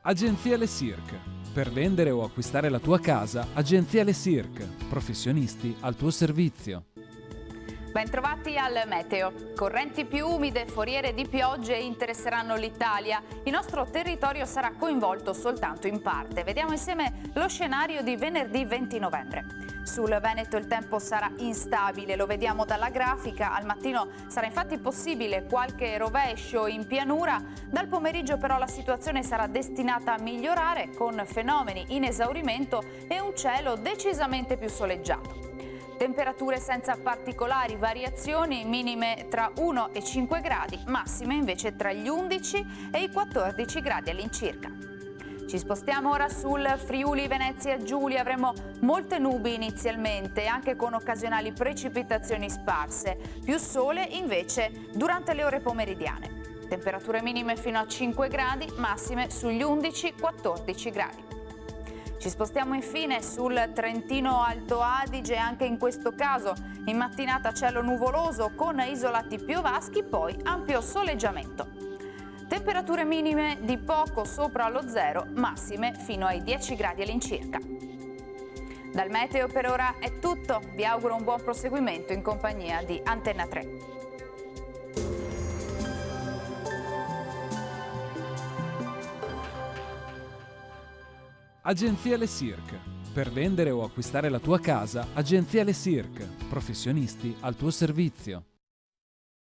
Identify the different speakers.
Speaker 1: Agenzia Le Cirque. Per vendere o acquistare la tua casa, Agenzia Le Cirque. Professionisti al tuo servizio.
Speaker 2: Bentrovati al meteo. Correnti più umide, foriere di piogge interesseranno l'Italia. Il nostro territorio sarà coinvolto soltanto in parte. Vediamo insieme lo scenario di venerdì 20 novembre. Sul Veneto il tempo sarà instabile, lo vediamo dalla grafica. Al mattino sarà infatti possibile qualche rovescio in pianura. Dal pomeriggio però la situazione sarà destinata a migliorare con fenomeni in esaurimento e un cielo decisamente più soleggiato. Temperature senza particolari variazioni, minime tra 1 e 5 gradi, massime invece tra gli 11 e i 14 gradi all'incirca. Ci spostiamo ora sul Friuli Venezia Giulia, avremo molte nubi inizialmente, anche con occasionali precipitazioni sparse, più sole invece durante le ore pomeridiane. Temperature minime fino a 5 gradi, massime sugli 11-14 gradi. Ci spostiamo infine sul Trentino Alto Adige, anche in questo caso in mattinata cielo nuvoloso con isolati piovaschi, poi ampio soleggiamento. Temperature minime di poco sopra lo zero, massime fino ai 10 gradi all'incirca. Dal meteo per ora è tutto, vi auguro un buon proseguimento in compagnia di Antenna 3.
Speaker 1: Agenzia Le Cirque. Per vendere o acquistare la tua casa, Agenzia Le Cirque. Professionisti al tuo servizio.